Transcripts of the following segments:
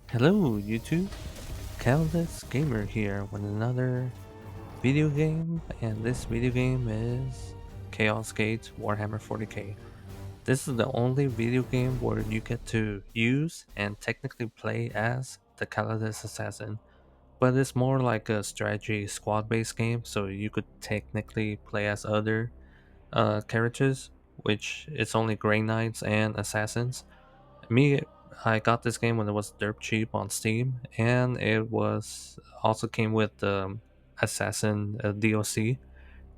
Hello YouTube, Callidus Gamer here with another video game, and this video game is Chaos Gate Warhammer 40k. This is the only video game where you get to use and technically play as the Callidus Assassin, but it's more like a strategy squad based game, so you could technically play as other characters, which it's only Grey Knights and Assassins. Me, I got this game when it was dirt cheap on Steam, and it was also came with the Assassin DLC,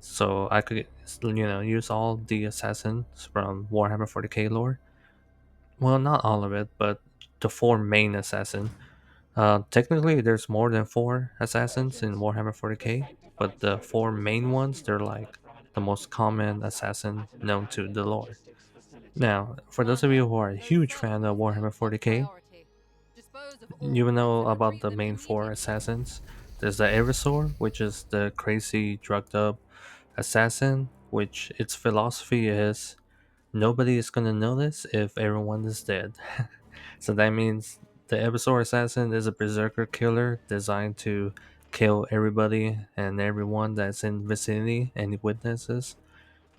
so I could use all the assassins from Warhammer 40k lore. Well, not all of it, but the four main assassin. Technically, there's more than four assassins in Warhammer 40k, but the four main ones, they're like the most common assassin known to the lore. Now, for those of you who are a huge fan of Warhammer 40k, you will know about the main four assassins. There's the Erisor, which is the crazy drugged up assassin, which its philosophy is nobody is gonna notice if everyone is dead. So that means the Erisor assassin is a berserker killer designed to kill everybody and everyone that's in vicinity, any witnesses,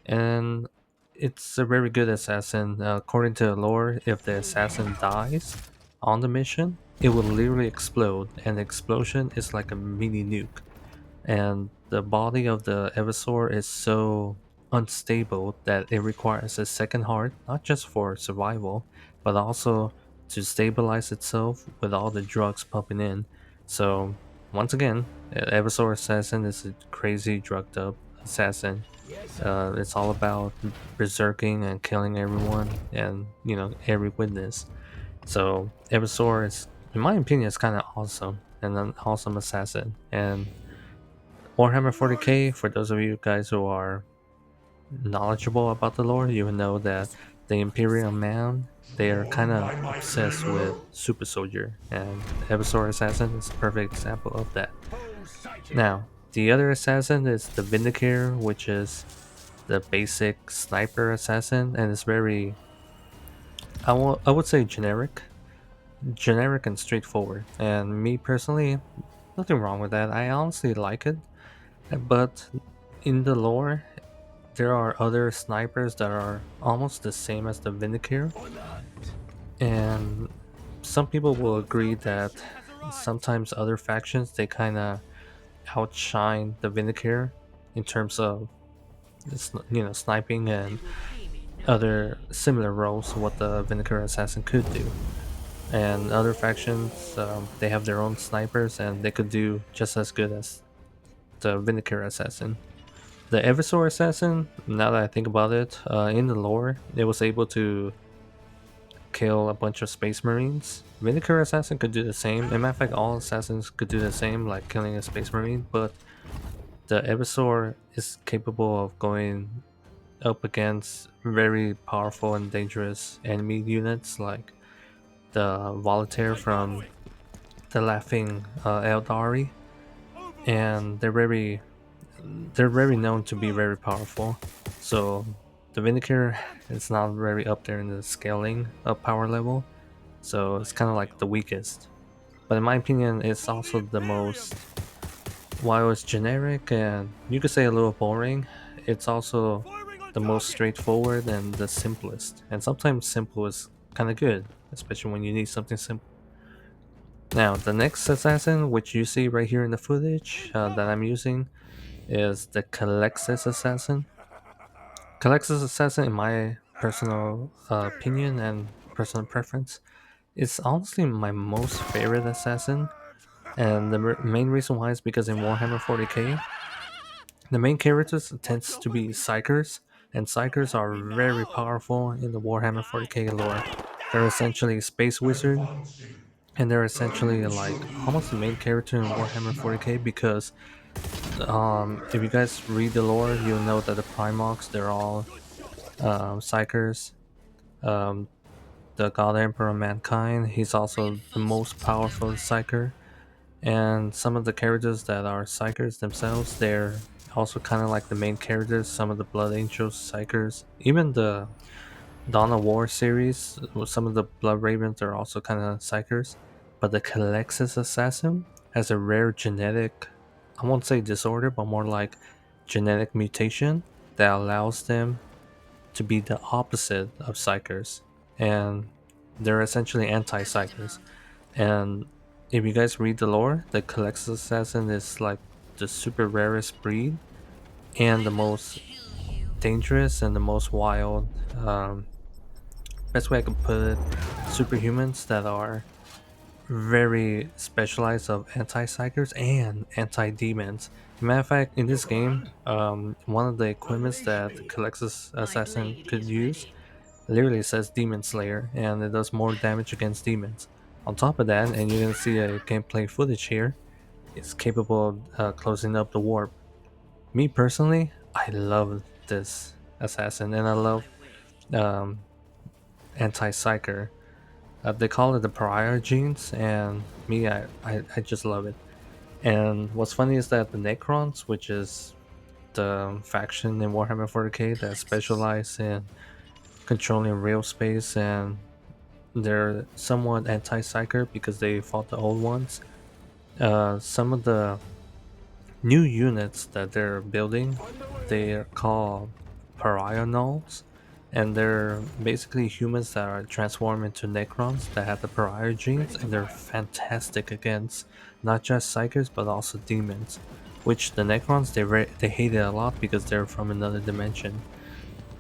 and it's a very good assassin. According to the lore, if the assassin dies on the mission, it will literally explode, and the explosion is like a mini nuke. And the body of the Eversor is so unstable that it requires a second heart, not just for survival, but also to stabilize itself with all the drugs pumping in. So, once again, Eversor Assassin is a crazy drugged up assassin. It's all about berserking and killing everyone and every witness. So Eversor is, in my opinion, is kind of awesome and an awesome assassin. And Warhammer 40k, for those of you guys who are knowledgeable about the lore, you will know that the Imperial Man, they are kind of obsessed with super soldier, and Eversor assassin is a perfect example of that. Now, the other assassin is the Vindicator, which is the basic sniper assassin, and it's very, I would say generic and straightforward. And me personally, nothing wrong with that. I honestly like it, but in the lore, there are other snipers that are almost the same as the Vindicator, and some people will agree that sometimes other factions they kind of outshine the Vindicator in terms of sniping and other similar roles what the Vinegar Assassin could do. And other factions, they have their own snipers and they could do just as good as the Vinegar Assassin. The Eversor Assassin, now that I think about it, in the lore, it was able to kill a bunch of Space Marines. Vinegar Assassin could do the same. In matter of fact, all assassins could do the same, like killing a Space Marine, but the Eversor is capable of going up against very powerful and dangerous enemy units like the Voltaire from the Laughing Eldari, and they're very known to be very powerful. So the Vindicator is not very up there in the scaling of power level, so it's kind of like the weakest. But in my opinion, it's also the most, while it's generic and you could say a little boring, it's also the most straightforward and the simplest. And sometimes simple is kind of good, especially when you need something simple. Now, the next assassin, which you see right here in the footage that I'm using, is the Calexis assassin. Calexis assassin, in my personal opinion and personal preference, is honestly my most favorite assassin. And the main reason why is because in Warhammer 40k, the main characters tends to be psychers, and psychers are very powerful in the Warhammer 40k lore. They're essentially space wizard, and they're essentially like almost the main character in Warhammer 40k because if you guys read the lore, you'll know that the Primox they're all psychers. Um, the God Emperor of Mankind, he's also the most powerful psyker, and some of the characters that are psychers themselves, they're also kind of like the main characters. Some of the Blood Angels, psychers, even the Dawn of War series, some of the Blood Ravens are also kind of psychers. but the Calexis assassin has a rare genetic, I won't say disorder, but more like genetic mutation that allows them to be the opposite of psychers, and they're essentially anti-psychers. And if you guys read the lore, the Calexis assassin is like the super rarest breed and the most dangerous and the most wild. Best way I could put it, superhumans that are very specialized of anti-psychers and anti-demons. Matter of fact, in this game, one of the equipments that the Calexis assassin could use literally says Demon Slayer, and it does more damage against demons. On top of that, and you're gonna see a gameplay footage here, it's capable of closing up the warp. Me personally, I love this assassin, and I love um, anti-psyker. They call it the pariah genes, and me, I just love it. And what's funny is that the Necrons, which is the faction in Warhammer 40k that specialize in controlling real space, and they're somewhat anti-psyker because they fought the old ones. Some of the new units that they're building, they're called pariah nulls, and they're basically humans that are transformed into Necrons that have the pariah genes, and they're fantastic against not just psychers but also demons. Which the Necrons they hate it a lot because they're from another dimension.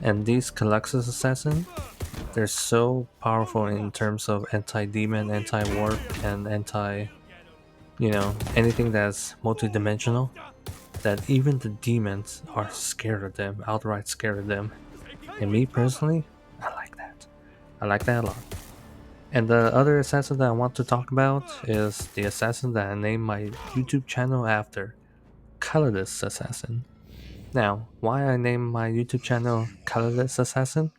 And these Caluxus assassin, they're so powerful in terms of anti-demon, anti-warp, and anti, anything that's multi-dimensional, that even the demons are scared of them, outright scared of them. And me personally, I like that. I like that a lot. And the other assassin that I want to talk about is the assassin that I named my YouTube channel after, Callidus Assassin. Now, why I named my YouTube channel Callidus Assassin?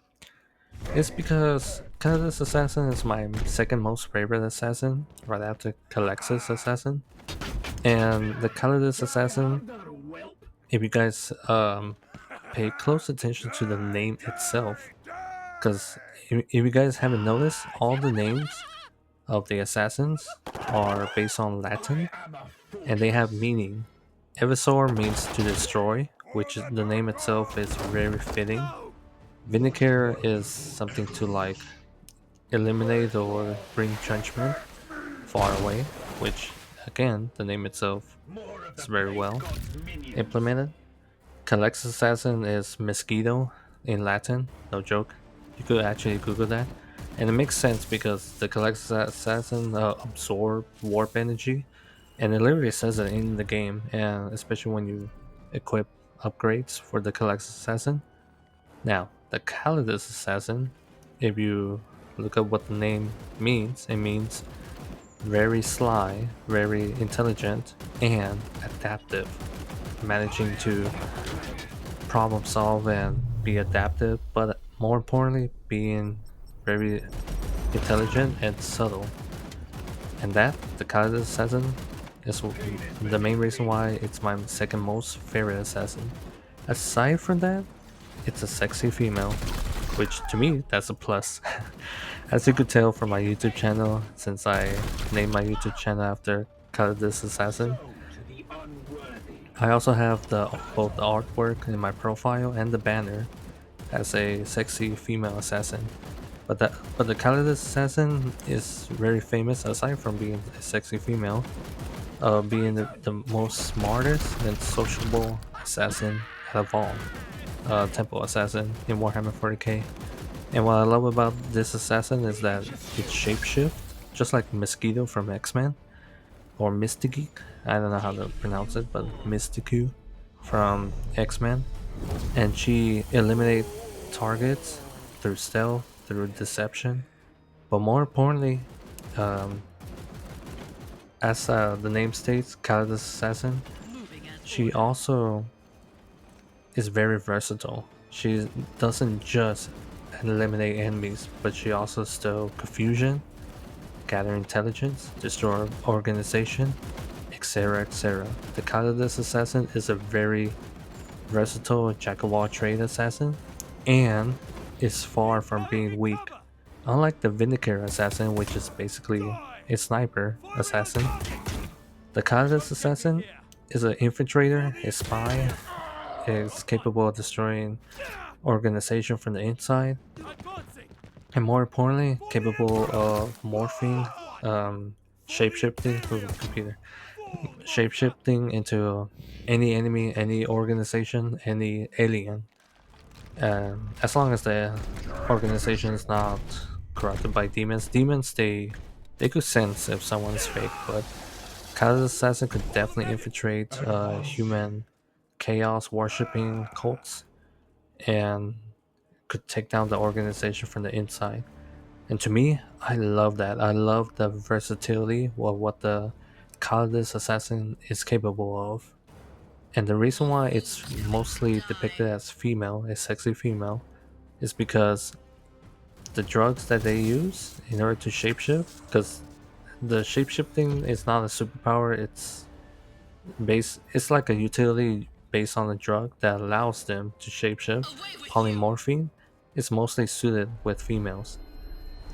It's because Callidus Assassin is my second most favorite assassin, right after Calexis Assassin. And the Callidus Assassin, if you guys pay close attention to the name itself, because if you guys haven't noticed, all the names of the assassins are based on Latin and they have meaning. Evisor means to destroy, which the name itself is very fitting. Vinicare is something to like eliminate or bring judgment far away, which again, the name itself is very well implemented. Calex Assassin is mosquito in Latin, no joke. You could actually Google that. And it makes sense because the Calex Assassin absorb warp energy, and it literally says it in the game, and especially when you equip upgrades for the Calex Assassin. Now, the Callidus Assassin, if you look at what the name means, it means very sly, very intelligent, and adaptive, managing to problem solve and be adaptive, but more importantly, being very intelligent and subtle. And that, the Callidus Assassin, is the main reason why it's my second most favorite assassin. Aside from that, it's a sexy female, which to me, that's a plus. As you could tell from my YouTube channel, since I named my YouTube channel after Callidus Assassin, I also have both the artwork in my profile and the banner as a sexy female assassin. But the Callidus assassin is very famous aside from being a sexy female, being the most smartest and sociable assassin out of all temple assassin in Warhammer 40k. And what I love about this assassin is that it's shapeshift, just like Mosquito from X-Men or Mystigeek. I don't know how to pronounce it, but Mystiku from X-Men. And she eliminates targets through stealth, through deception. But more importantly, um, as the name states, Callidus Assassin, she also is very versatile. She doesn't just eliminate enemies, but she also stow confusion, gather intelligence, destroy organization, etc. etc. The Callidus Assassin is a very versatile jack of all trade assassin and is far from being weak. Unlike the Vindicare Assassin, which is basically a sniper assassin. The Callidus assassin is an infiltrator, a spy, is capable of destroying organization from the inside, and more importantly, capable of morphing, shapeshifting, computer, shapeshifting into any enemy, any organization, any alien. As long as the organization is not corrupted by demons, they could sense if someone's fake, but Kai's assassin could definitely infiltrate human chaos worshipping cults and could take down the organization from the inside. And to me, I love that. I love the versatility of what the Callidus assassin is capable of. And the reason why it's mostly depicted as female, a sexy female, is because the drugs that they use in order to shapeshift, because the shapeshifting is not a superpower, it's like a utility based on a drug that allows them to shapeshift. Polymorphine is mostly suited with females.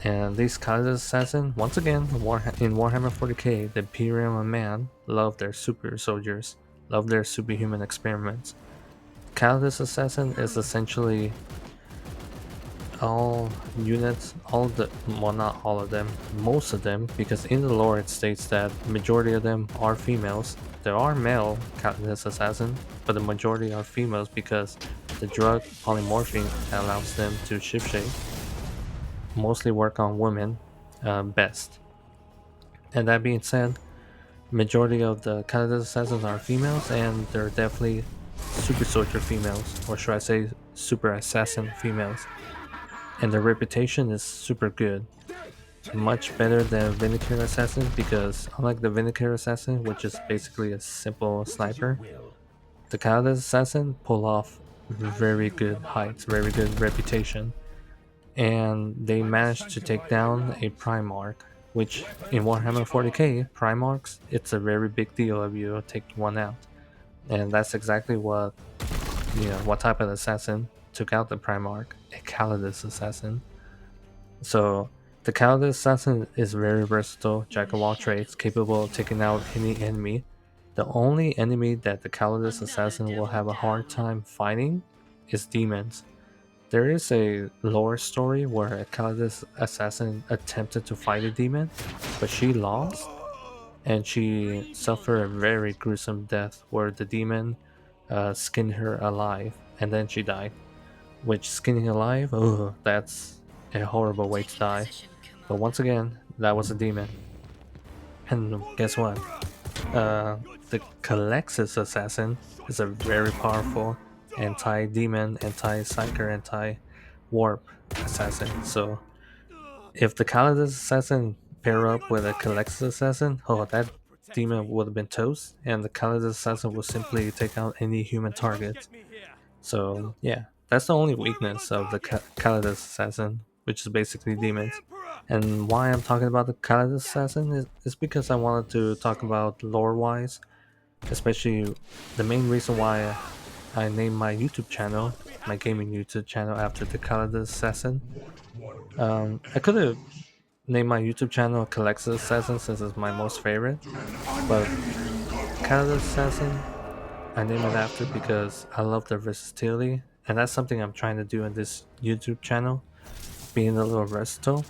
And these Kaiser assassin, once again, in Warhammer 40k, the Imperium and Man love their super soldiers, love their superhuman experiments. Callidus Assassin is essentially all units, all the well, not all of them, most of them, because in the lore it states that majority of them are females. There are male Callidus Assassin, but the majority are females because the drug polymorphine allows them to shapeshape. Mostly work on women best. And that being said, majority of the Callidus Assassins are females, and they're definitely super soldier females, or should I say super assassin females. And their reputation is super good. Much better than Vindicator Assassin because unlike the Vindicator Assassin, which is basically a simple sniper, the Callidus Assassin pull off very good heights, very good reputation. And they managed to take down a Primarch, which in Warhammer 40k, Primarchs, it's a very big deal if you take one out. And that's exactly what type of assassin took out the Primarch, a Callidus assassin. So the Callidus assassin is very versatile, jack of all trades, capable of taking out any enemy. The only enemy that the Callidus assassin will have a hard time fighting is demons. There is a lore story where a Callidus assassin attempted to fight a demon, but she lost, and she suffered a very gruesome death where the demon skinned her alive, and then she died. Which skinning alive, oh, that's a horrible way to die. But once again, that was a demon. And guess what? The Calexis assassin is a very powerful anti-demon, anti-psyker, anti-warp assassin. So if the Calidus assassin pair up with a Calexis assassin, oh, that demon would have been toast, and the Calidus assassin will simply take out any human target. So yeah, that's the only weakness of the Callidus Assassin, which is basically demons. And why I'm talking about the Callidus Assassin is because I wanted to talk about lore-wise, especially the main reason why I named my YouTube channel, my gaming YouTube channel, after the Callidus Assassin. I could have named my YouTube channel Callidus Assassin since it's my most favorite, but Callidus Assassin I named it after because I love the versatility, and that's something I'm trying to do in this YouTube channel, being a little versatile,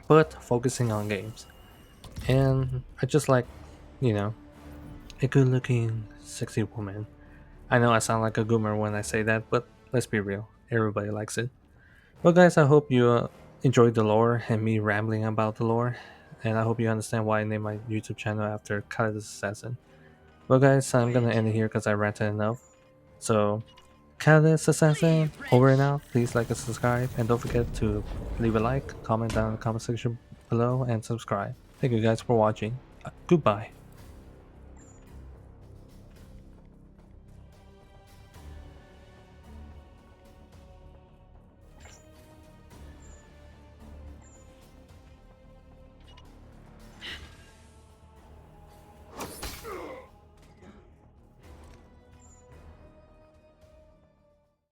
but focusing on games. And I just like, you know, a good looking, sexy woman. I know I sound like a goomer when I say that, but let's be real, everybody likes it. Well, guys, I hope you enjoyed the lore and me rambling about the lore, and I hope you understand why I named my YouTube channel after Kai's Assassin. Well, guys, I'm gonna end it here because I ranted enough. So, Callidus Assassin, over and out. Please like and subscribe, and don't forget to leave a like, comment down in the comment section below, and subscribe. Thank you guys for watching. Goodbye.